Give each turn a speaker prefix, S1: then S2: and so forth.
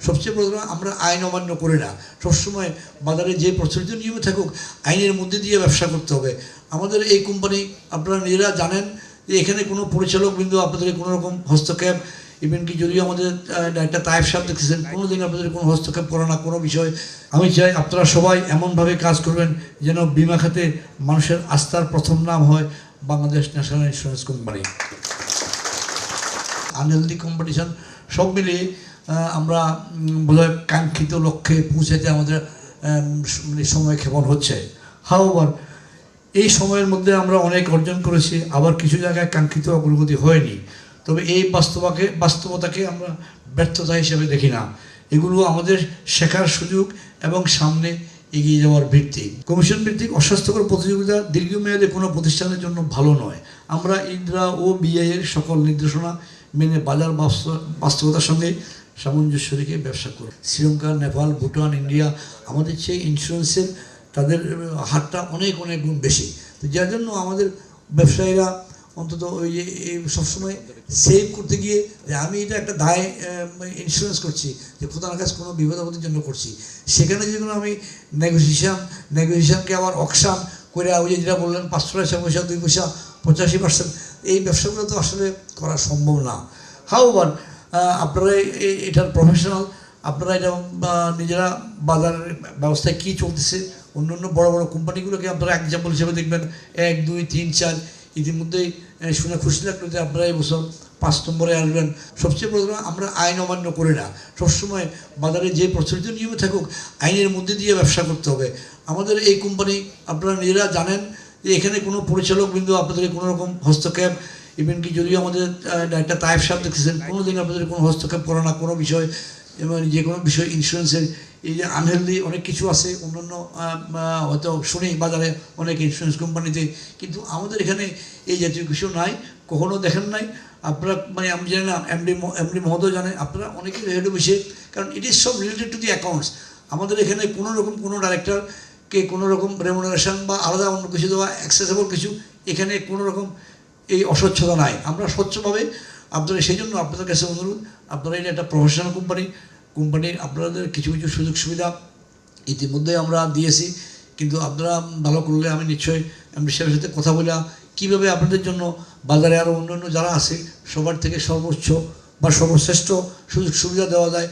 S1: সবচেয়ে বড় আমরা আইন অমান্য করি না। সবসময় বাজারে যে প্রচলিত নিয়মে থাকুক আইনের মধ্যে দিয়ে ব্যবসা করতে হবে। আমাদের এই কোম্পানি আপনারা নিজেরা জানেন যে এখানে কোনো পরিচালক বিন্দু আপনাদের কোনো রকম হস্তক্ষেপ, ইভেন কি যদিও আমাদের ডাক্তার তায়েব সাহেব দেখতেছেন কোনো দিন আপনাদের কোনো হস্তক্ষেপ করে না কোনো বিষয়। আমি চাই আপনারা সবাই এমনভাবে কাজ করবেন যেন বিমা খাতে মানুষের আস্থার প্রথম নাম হয় Bangladesh national insurance company. Unhealthy competition সব মিলিয়ে আমরা বোধহয় কাঙ্ক্ষিত লক্ষ্যে পৌঁছাতে আমাদের সময় ক্ষেপণ হচ্ছে। হাওয়ার এই সময়ের মধ্যে আমরা অনেক অর্জন করেছি, আবার কিছু জায়গায় কাঙ্ক্ষিত অগ্রগতি হয়নি। তবে এই বাস্তবতাকে আমরা ব্যর্থতা হিসেবে দেখি না, এগুলো আমাদের শেখার সুযোগ এবং সামনে এগিয়ে যাওয়ার ভিত্তি। কমিশন ভিত্তিক অস্বাস্থ্যকর প্রতিযোগিতা দীর্ঘমেয়াদে কোনো প্রতিষ্ঠানের জন্য ভালো নয়। আমরা ইন্দ্রা ও বিআইয়ের সকল নির্দেশনা মেনে বাজার বাস্তবতার সঙ্গে সামঞ্জস্য রেখে ব্যবসা করি। শ্রীলঙ্কা, নেপাল, ভুটান, ইন্ডিয়া আমাদের চেয়ে ইন্স্যুরেন্সের তাদের হারটা অনেক গুণ বেশি। তো যার জন্য আমাদের ব্যবসায়ীরা অন্তত ওই যে সবসময় সেভ করতে গিয়ে যে আমি এটা একটা দায় ইন্স্যুরেন্স করছি যে খোদার কাছে কোনো বিপদ আপদের জন্য করছি, সেখানে যেগুলো আমি নেগোসিয়েশনকে আবার অকশান করে ওই যে যেটা বললেন 5 পয়সা 2 পয়সা 85%, এই ব্যবসাগুলো তো আসলে করা সম্ভব না। হাওয়ার আপনারা এটার প্রফেশনাল, আপনারা এটা নিজেরা বাজারের ব্যবস্থায় কী চলতেছে অন্য বড় কোম্পানিগুলোকে আপনারা এক্সাম্পল হিসেবে দেখবেন 1, 2, 3, 4 ইতিমধ্যেই শুনে খুশি লাগলো যে আপনারা এই বছর 5 নম্বরে আসবেন। সবচেয়ে বড় আমরা আইন অমান্য করি না। সবসময় বাজারে যে প্রচলিত নিয়মে থাকুক আইনের মধ্যে দিয়ে ব্যবসা করতে হবে। আমাদের এই কোম্পানি আপনারা নিজেরা জানেন যে এখানে কোনো পরিচালক বিন্দু আপনাদের কোনো রকম হস্তক্ষেপ, ইভেন কি যদিও আমাদের ডাক্তার তায়েব সাহেব দেখতেছেন কোনো দিন আপনাদের কোনো হস্তক্ষেপ করে না কোনো বিষয়, এবং যে কোনো বিষয় ইন্স্যুরেন্সের এই যে আনহেলদি অনেক কিছু আছে অন্যান্য হয়তো শুনি বাজারে অনেক ইন্স্যুরেন্স কোম্পানিতে, কিন্তু আমাদের এখানে এই জাতীয় কিছু নাই, কখনো দেখেন নাই আপনারা। মানে আমি জানি না, এমডি মহোদয় জানে, আপনারা অনেকেই হেড অফিসে, কারণ ইট ইজ সব রিলেটেড টু দি অ্যাকাউন্টস। আমাদের এখানে কোনো ডাইরেক্টরকে কোনো রকম রেমুনারেশন বা আলাদা অন্য কিছু দেওয়া অ্যাক্সেসেবল কিছু এখানে কোনো রকম এই অস্বচ্ছতা নাই। আমরা স্বচ্ছভাবে আপনারা, সেই জন্য আপনাদের কাছে অনুরোধ, আপনারা এটা একটা প্রফেশনাল কোম্পানির আপনাদের কিছু সুযোগ সুবিধা ইতিমধ্যে আমরা দিয়েছি, কিন্তু আপনারা ভালো করলে আমি নিশ্চয়ই এমডি সাহেবের সাথে কথা বলে কীভাবে আপনাদের জন্য বাজারে আরও অন্যান্য যারা আছে সবার থেকে সর্বোচ্চ বা সর্বশ্রেষ্ঠ সুযোগ সুবিধা দেওয়া যায়।